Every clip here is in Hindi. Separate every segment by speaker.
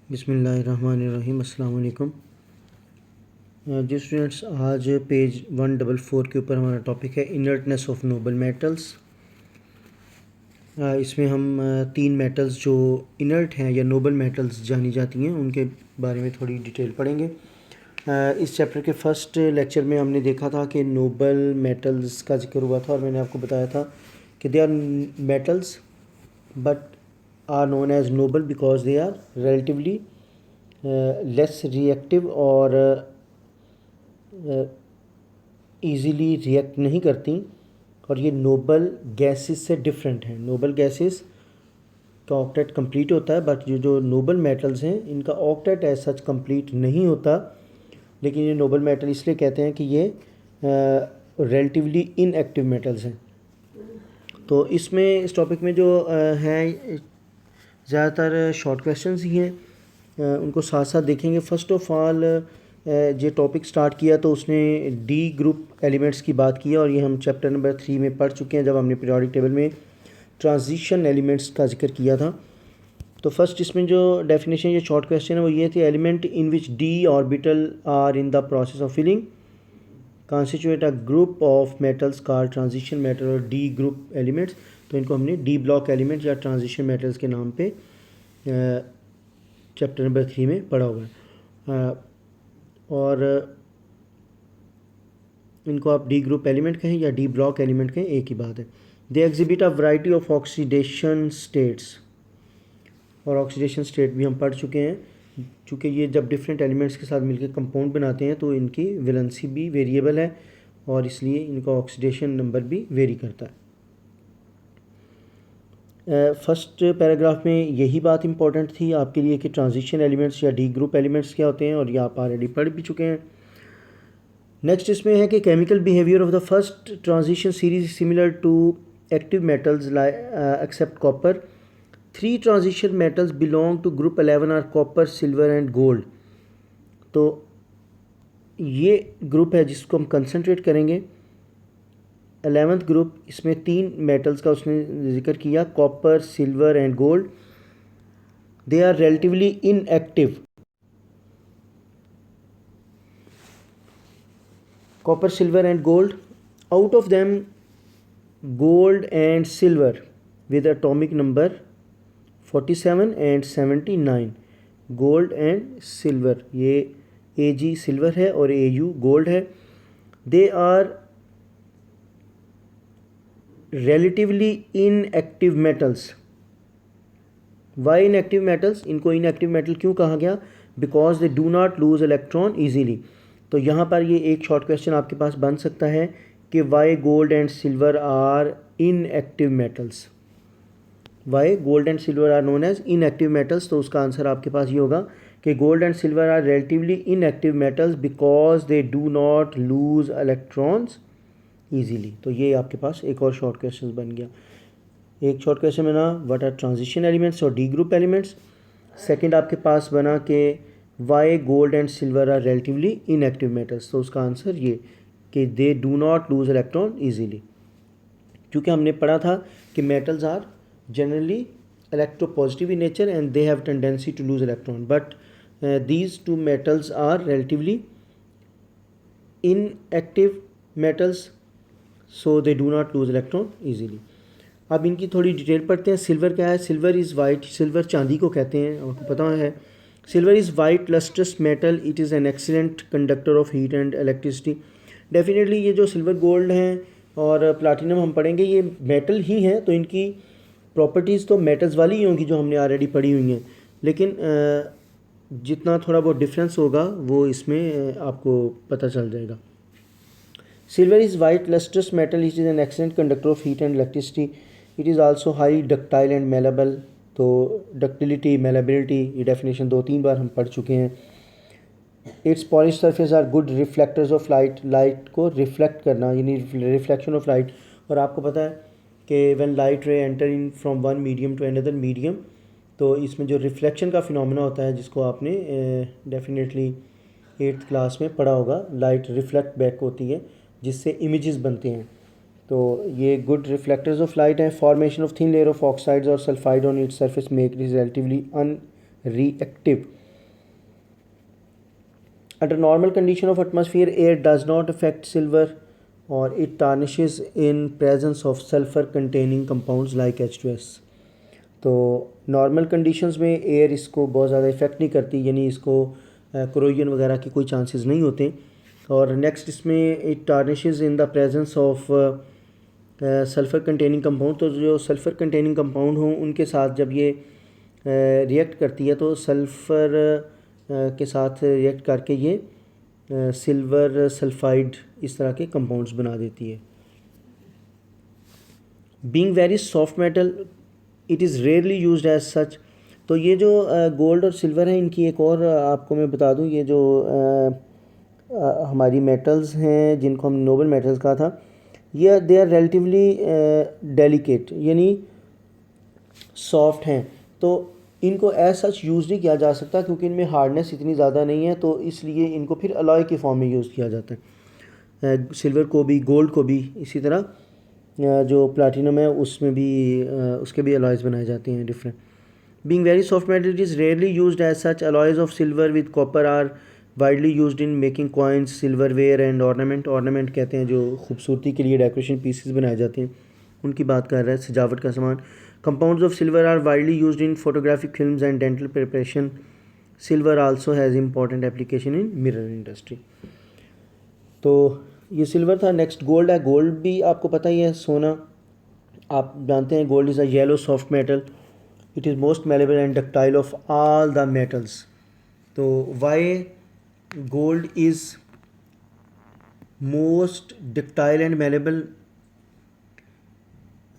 Speaker 1: बिस्मिल्लाहिर्रहमानिर्रहीम। अस्सलाम वालेकुम। जी स्टूडेंट्स, आज पेज 144 के ऊपर हमारा टॉपिक है इनर्टनेस ऑफ नोबल मेटल्स। इसमें हम तीन मेटल्स जो इनर्ट हैं या नोबल मेटल्स जानी जाती हैं उनके बारे में थोड़ी डिटेल पढ़ेंगे। इस चैप्टर के फर्स्ट लेक्चर में हमने देखा था कि नोबल मेटल्स का जिक्र हुआ था और मैंने आपको बताया था कि they are metals but are known as noble because they are relatively less reactive और easily react नहीं करती और ये नोबल गैसेस से डिफरेंट हैं। नोबल गैसेस का ऑक्टेट कंप्लीट होता है बट जो नोबल मेटल्स हैं इनका ऑक्टेट एज सच कंप्लीट नहीं होता, लेकिन ये नोबल मेटल इसलिए कहते हैं कि ये रिलेटिवली इनएक्टिव मेटल्स हैं। तो इसमें इस टॉपिक में जो हैं ज़्यादातर शॉर्ट क्वेश्चंस ही हैं, उनको साथ साथ देखेंगे। फ़र्स्ट ऑफ ऑल जो टॉपिक स्टार्ट किया तो उसने डी ग्रुप एलिमेंट्स की बात की और ये हम चैप्टर नंबर 3 में पढ़ चुके हैं जब हमने पीरियोडिक टेबल में ट्रांजिशन एलिमेंट्स का जिक्र किया था। तो फर्स्ट इसमें जो डेफिनेशन ये शॉर्ट क्वेश्चन है वो ये थी, element in which D orbital are in the process of filling constitute a group of metals called transition metal और डी ग्रुप एलिमेंट्स। तो इनको हमने डी ब्लॉक एलिमेंट्स या ट्रांजिशन मेटल्स के नाम पे चैप्टर नंबर 3 में पढ़ा हुआ है। और इनको आप डी ग्रुप एलिमेंट कहें या डी ब्लॉक एलिमेंट कहें, एक ही बात है। They exhibit a variety of oxidation states, और ऑक्सीडेशन स्टेट भी हम पढ़ चुके हैं। चूँकि ये जब डिफरेंट एलिमेंट्स के साथ मिलकर कंपाउंड बनाते हैं तो इनकी वैलेंसी भी वेरिएबल है और इसलिए इनका ऑक्सीडेशन नंबर भी वेरी करता है। फर्स्ट पैराग्राफ में यही बात इंपॉर्टेंट थी आपके लिए कि ट्रांजिशन एलिमेंट्स या डी ग्रुप एलिमेंट्स क्या होते हैं, और ये आप ऑलरेडी पढ़ भी चुके हैं। नेक्स्ट इसमें है कि chemical behaviour of the first transition series similar to active metals except copper. 3 transition metals belong to group 11 are copper, silver and gold. तो ये ग्रुप है जिसको हम कंसंट्रेट करेंगे। 11th ग्रुप, इसमें 3 मेटल्स का उसने जिक्र किया, copper, silver and gold. They are relatively inactive. Copper, silver and gold, out of them gold and silver with atomic number 47 and 79। Gold and silver, ये Ag सिल्वर है और Au गोल्ड है। They are relatively inactive metals। why inactive metals? इनको inactive metal क्यों कहा गया? because they do not lose electron easily। तो यहाँ पर ये एक शॉर्ट क्वेश्चन आपके पास बन सकता है कि why gold and silver are inactive metals। why gold and silver are known as inactive metals? तो उसका आंसर आपके पास ये होगा कि gold and silver are relatively inactive metals because they do not lose electrons easily. तो ये आपके पास एक और शॉर्ट क्वेश्चन बन गया। एक शॉर्ट क्वेश्चन बना व्हाट आर ट्रांजिशन एलिमेंट्स और डी ग्रुप एलिमेंट्स। सेकंड आपके पास बना कि why gold and silver are relatively inactive metals. तो उसका आंसर ये कि they do not lose electron easily. क्योंकि हमने पढ़ा था कि metals are generally electropositive in nature and they have tendency to lose electron, but these two metals are relatively inactive metals, so they do not lose electron easily. अब इनकी थोड़ी डिटेल पढ़ते हैं। सिल्वर क्या है? सिल्वर इज़ वाइट, सिल्वर चांदी को कहते हैं, आपको पता है। Silver is white lustrous metal, it is an excellent conductor of heat and electricity. Definitely ये जो सिल्वर, गोल्ड हैं और प्लाटिनम हम पढ़ेंगे ये मेटल ही हैं, तो इनकी प्रॉपर्टीज़ तो मेटल्स वाली ही होंगी जो हमने ऑलरेडी पढ़ी हुई हैं, लेकिन जितना थोड़ा बहुत डिफरेंस होगा वो इसमें आपको पता चल जाएगा। Silver is white lustrous metal. It is an excellent conductor of heat and electricity. It is also highly ductile and malleable. तो ductility, malleability ये definition 2-3 बार हम पढ़ चुके हैं। Its polished surface are good reflectors of light. Light को reflect करना यानी reflection of light। और आपको पता है कि when light ray enter in from one medium to another medium, तो इसमें जो reflection का फिनोमेना होता है जिसको आपने definitely 8th क्लास में पढ़ा होगा, लाइट रिफ्लेक्ट बैक होती है जिससे इमेजेस बनते हैं। तो ये गुड रिफ्लेक्टर्स ऑफ लाइट हैं। Formation of thin layer of oxides और sulphide on its surface make it relatively reactive. Under normal condition of atmosphere, air does not affect silver or it tarnishes in presence of sulfur containing compounds like H2S. तो नॉर्मल कंडीशंस में एयर इसको बहुत ज़्यादा इफ़ेक्ट नहीं करती, यानी इसको क्रोजन वगैरह के कोई चांसेस नहीं होते. और नेक्स्ट इसमें it tarnishes in the presence of sulphur containing compound. तो जो सल्फ़र कंटेनिंग कंपाउंड हों उनके साथ जब ये रिएक्ट करती है तो सल्फ़र के साथ रिएक्ट करके ये सिल्वर सल्फाइड इस तरह के कंपाउंड्स बना देती है. Being very soft metal it is rarely used as such. तो ये जो गोल्ड और सिल्वर है इनकी एक और आपको मैं बता दूं, ये जो हमारी मेटल्स हैं जिनको हम नोबल मेटल्स कहा था, ये दे आर रिलेटिवली डेलिकेट यानी सॉफ्ट हैं. तो इनको एज सच यूज़ नहीं किया जा सकता क्योंकि इनमें हार्डनेस इतनी ज़्यादा नहीं है, तो इसलिए इनको फिर अलॉय के फॉर्म में यूज़ किया जाता है. सिल्वर को भी, गोल्ड को भी, इसी तरह जो प्लाटिनम है उसमें भी उसके भी अलॉयज़ बनाए जाते हैं different. Being very soft metal it is rarely used as such. Alloys of silver with copper are widely used in making coins, silver ware and ornament. Ornament कहते हैं जो खूबसूरती के लिए डेकोरेशन पीसेस बनाए जाते हैं, उनकी बात कर रहा है, सजावट का सामान. Compounds of silver are widely used in photographic films and dental preparation. Silver also has important application in mirror industry. तो ये सिल्वर था. नेक्स्ट गोल्ड है. गोल्ड भी आपको पता ही है, सोना आप जानते हैं. Gold is a yellow soft metal. It is most malleable and ductile of all the metals. तो why gold is most ductile and malleable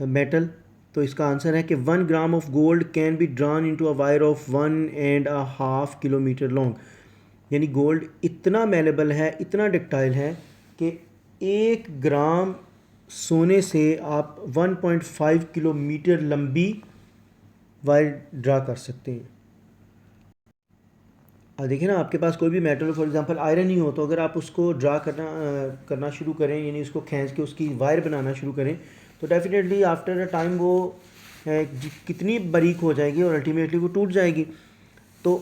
Speaker 1: metal? तो इसका आंसर है कि 1 gram of gold can be drawn into a wire of 1.5 kilometre long. यानी गोल्ड इतना मेलेबल है, इतना डक्टाइल है कि 1 ग्राम सोने से आप 1.5 किलोमीटर लंबी वायर ड्रा कर सकते हैं. अब देखिए ना, आपके पास कोई भी मेटल, फॉर एग्जांपल आयरन ही हो, तो अगर आप उसको ड्रा करना शुरू करें, यानी उसको खींच के उसकी वायर बनाना शुरू करें, तो डेफिनेटली आफ्टर अ टाइम वो कितनी बारीक हो जाएगी और अल्टीमेटली वो टूट जाएगी. तो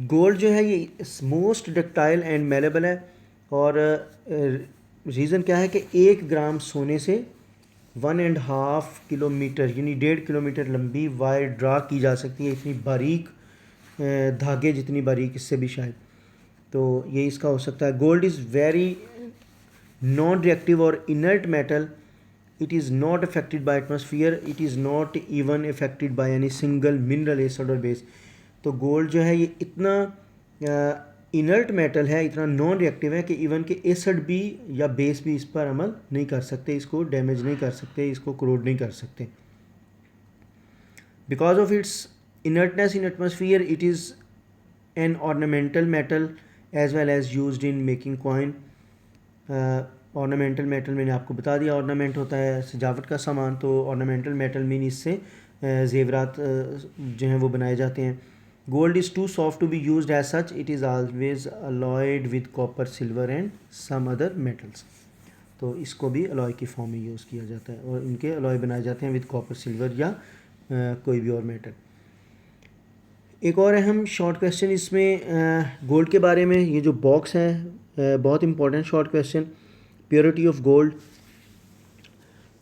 Speaker 1: गोल्ड जो है ये मोस्ट डक्टाइल एंड मेलेबल है. और रीज़न क्या है कि 1 ग्राम सोने से 1.5 किलोमीटर यानी 1.5 किलोमीटर लंबी वायर ड्रा की जा सकती है. इतनी बारीक धागे जितनी बारीक, इससे भी शायद. तो ये इसका हो सकता है. Gold is very non reactive और inert metal. It is not affected by atmosphere. It is not even affected by any single mineral, acid और base. तो गोल्ड जो है ये इतना इनर्ट मेटल है, इतना नॉन रिएक्टिव है कि इवन के एसिड भी या बेस भी इस पर अमल नहीं कर सकते, इसको डैमेज नहीं कर सकते, इसको क्रोड नहीं कर सकते. Because of its inertness in atmosphere it is an ornamental metal as well as used in making coin. Ornamental metal मैंने आपको बता दिया, ऑर्नामेंट होता है सजावट का सामान. तो ऑर्नामेंटल मेटल मीन इससे जेवरात जो हैं वो बनाए जाते हैं. Gold is too soft to be used as such. It is always alloyed with copper, silver and some other metals. तो इसको भी अलॉय की फॉर्म में यूज़ किया जाता है और इनके अलॉय बनाए जाते हैं विद कॉपर, सिल्वर या कोई भी और मेटल. एक और अहम शॉर्ट क्वेश्चन इसमें गोल्ड के बारे में, ये जो बॉक्स है बहुत important short question. Purity of gold.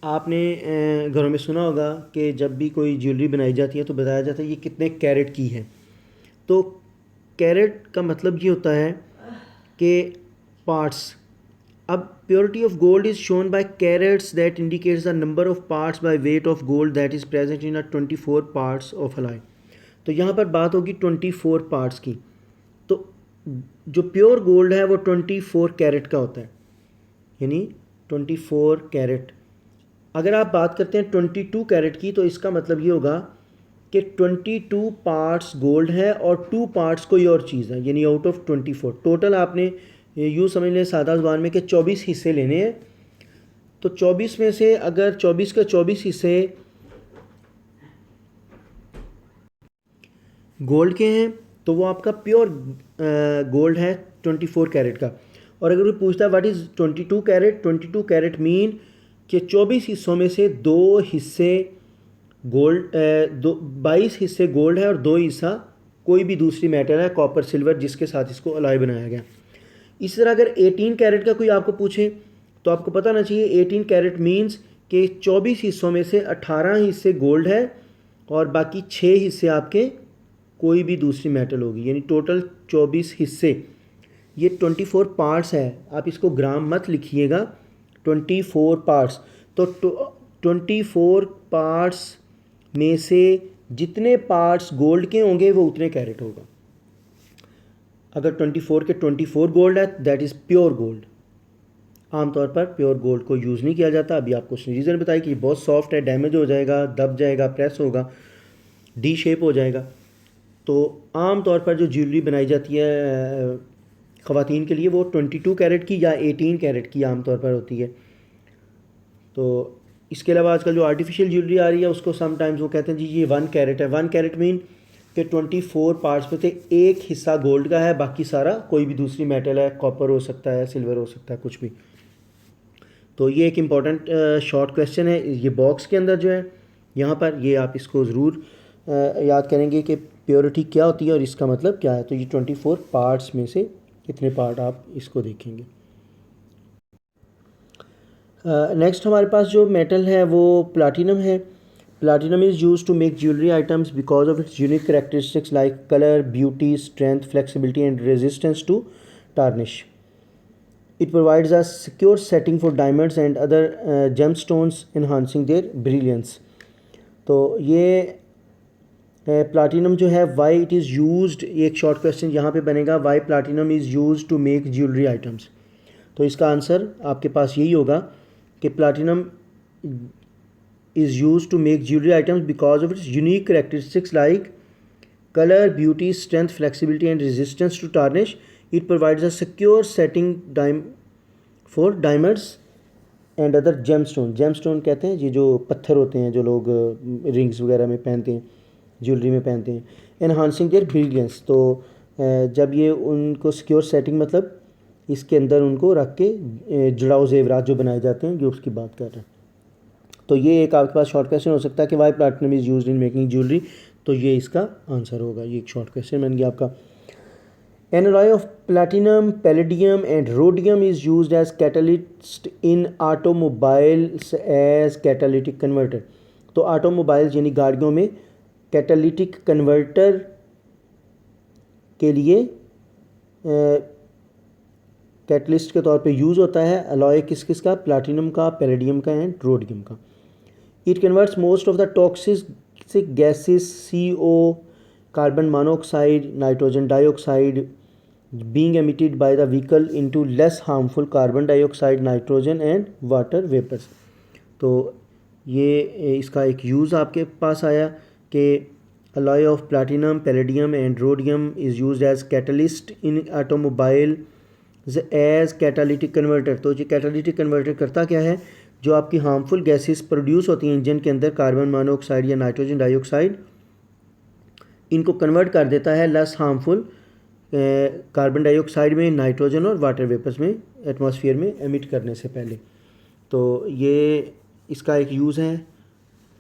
Speaker 1: आपने घरों में सुना होगा कि जब भी कोई ज्वेलरी बनाई जाती है तो बताया जाता है ये कितने कैरेट की है. तो कैरेट का मतलब ये होता है कि पार्ट्स. अब purity of gold is shown by carats that indicates the number of parts by weight of gold that is present in a 24 parts of alloy. तो यहाँ पर बात होगी 24 पार्ट्स की. तो जो प्योर गोल्ड है वो 24 कैरेट का होता है, यानी 24 कैरेट. अगर आप बात करते हैं 22 कैरेट की तो इसका मतलब ये होगा कि 22 पार्ट्स गोल्ड है और 2 पार्ट्स कोई और चीज़ है, यानी आउट ऑफ 24. टोटल आपने यूँ समझ लें सादा ज़ुबान में कि 24 हिस्से लेने हैं. तो 24 में से अगर 24 के 24 हिस्से गोल्ड के हैं तो वो आपका प्योर गोल्ड है 24 कैरेट का. और अगर कोई पूछता है what is 22 carat, 22 carat mean कि 24 हिस्सों में से 2 हिस्से गोल्ड 22 हिस्से गोल्ड है और 2 हिस्सा कोई भी दूसरी मेटल है, कॉपर सिल्वर, जिसके साथ इसको अलॉय बनाया गया। इस तरह अगर 18 कैरेट का कोई आपको पूछे तो आपको पता होना चाहिए 18 कैरेट मीन्स कि 24 हिस्सों में से 18 हिस्से गोल्ड है और बाकी 6 हिस्से आपके कोई भी दूसरी मेटल होगी, यानी टोटल 24 हिस्से। ये 24 पार्ट्स है, आप इसको ग्राम मत लिखिएगा, 24 पार्ट्स। तो 24 पार्ट्स में से जितने पार्ट्स गोल्ड के होंगे वो उतने कैरेट होगा। अगर 24 के 24 गोल्ड है दैट इज़ प्योर गोल्ड। आमतौर पर प्योर गोल्ड को यूज़ नहीं किया जाता। अभी आपको रीज़न बताया कि बहुत सॉफ्ट है, डैमेज हो जाएगा, दब जाएगा, प्रेस होगा, डी शेप हो जाएगा। तो आम तौर पर जो ज्वेलरी बनाई जाती है ख़वातीन के लिए वो 22 कैरेट की या 18 कैरेट की आमतौर पर होती है। तो इसके अलावा आजकल जो आर्टिफिशियल ज्वेलरी आ रही है उसको समटाइम्स वो कहते हैं जी ये 1 कैरेट है। 1 कैरेट मीन कि 24 पार्ट्स में से एक हिस्सा गोल्ड का है, बाकी सारा कोई भी दूसरी मेटल है, कॉपर हो सकता है, सिल्वर हो सकता है, कुछ भी। तो ये एक इम्पॉर्टेंट शॉर्ट क्वेश्चन है ये बॉक्स के अंदर जो है यहाँ पर, ये आप इसको ज़रूर याद करेंगे कि प्योरिटी क्या होती है और इसका मतलब क्या है। तो ये 24 पार्ट्स में से कितने पार्ट आप इसको देखेंगे। नेक्स्ट हमारे पास जो मेटल है वो प्लाटिनम है। Platinum is use to make jewellery items because of its unique characteristics like colour, beauty, strength, flexibility and resistance to tarnish. It provides a secure setting for diamonds and other gemstones enhancing their brilliance. तो ये प्लाटिनम जो है वाई इट इज़ यूज्ड, एक शॉर्ट क्वेश्चन यहाँ पे बनेगा, why platinum is used to make jewellery items. तो इसका आंसर आपके पास यही होगा कि platinum is used to make jewellery items because of its unique characteristics like color, beauty, strength, flexibility and resistance to tarnish. It provides a secure setting for diamonds and other gemstone. Gemstone कहते हैं ये जो पत्थर होते हैं जो लोग रिंग्स वगैरह में पहनते हैं, ज्वेलरी में पहनते हैं। Enhancing their brilliance, तो जब ये उनको सिक्योर सेटिंग मतलब इसके अंदर उनको रख के जुड़ाव जेवरात जो बनाए जाते हैं, जो उसकी बात कर रहे हैं। तो ये एक आपके पास शॉर्ट क्वेश्चन हो सकता है कि why platinum is used in making jewellery, तो ये इसका आंसर होगा। ये एक शॉर्ट क्वेश्चन बन गया आपका। An alloy of platinum, palladium and rhodium is used as catalyst in automobiles as catalytic converter. तो ऑटोमोबाइल्स यानी गाड़ियों में कैटालिटिक कन्वर्टर के लिए कैटलिस्ट के तौर पे यूज़ होता है। अलॉय किस किस का? प्लैटिनम का, पैलेडियम का एंड रोडियम का। It converts most of the toxic gases CO, carbon monoxide, nitrogen dioxide being emitted by the vehicle into less harmful carbon dioxide, nitrogen and water vapors। तो ये इसका एक यूज़ आपके पास आया कि alloy of platinum, palladium and rhodium is used as catalyst in automobile as catalytic converter। तो ये catalytic converter करता क्या है? जो आपकी हार्मफुल गैसेस प्रोड्यूस होती हैं इंजन के अंदर, कार्बन मोनोऑक्साइड या नाइट्रोजन डाइऑक्साइड, इनको कन्वर्ट कर देता है लेस हार्मफुल कार्बन डाइऑक्साइड में, नाइट्रोजन और वाटर वेपर्स में एटमॉस्फेयर में एमिट करने से पहले। तो ये इसका एक यूज़ है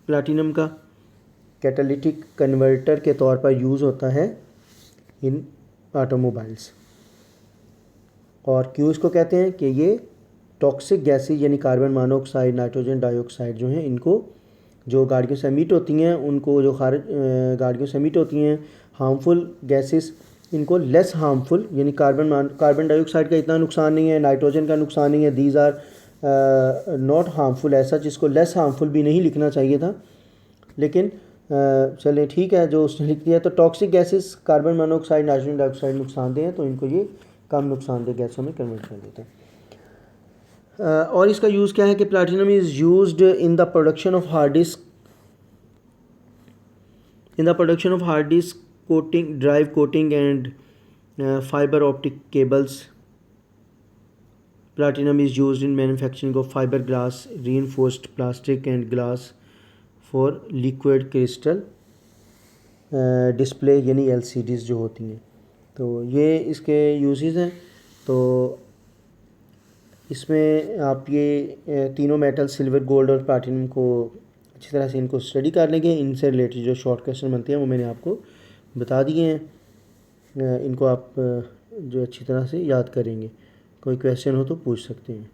Speaker 1: प्लैटिनम का, कैटालिटिक कन्वर्टर के तौर पर यूज़ होता है इन ऑटोमोबाइल्स। और क्यों इसको कहते हैं कि ये टॉक्सिक गैसेज यानी कार्बन मोनोऑक्साइड, नाइट्रोजन डाइऑक्साइड जो हैं, इनको जो गाड़ियों से एमिट होती हैं, उनको जो गाड़ियों से एमिट होती हैं हार्मफुल गैसेस, इनको लेस हार्मफुल यानी कार्बन डाइऑक्साइड का इतना नुकसान नहीं है, नाइट्रोजन का नुकसान नहीं है, दीज आर नॉट हार्मफुल ऐसा, जिसको लेस हार्मफुल भी नहीं लिखना चाहिए था, लेकिन चलें ठीक है जो उसने लिख दिया। तो toxic gases carbon monoxide, nitrogen dioxide नुकसानदेह हैं, तो इनको ये कम नुकसानदेह गैसों में कन्वर्ट कर देते हैं। और इसका यूज़ क्या है कि platinum is used in the production of hard disk coating, drive coating and fiber optic cables. Platinum is used in manufacturing of fiberglass, reinforced plastic and glass for liquid crystal display यानी LCDs जो होती हैं। तो ये इसके यूजेस हैं। तो इसमें आप ये तीनों मेटल सिल्वर, गोल्ड और प्लैटिनम को अच्छी तरह से इनको स्टडी कर लेंगे। इनसे रिलेटेड जो शॉर्ट क्वेश्चन बनते हैं वो मैंने आपको बता दिए हैं। इनको आप जो अच्छी तरह से याद करेंगे। कोई क्वेश्चन हो तो पूछ सकते हैं।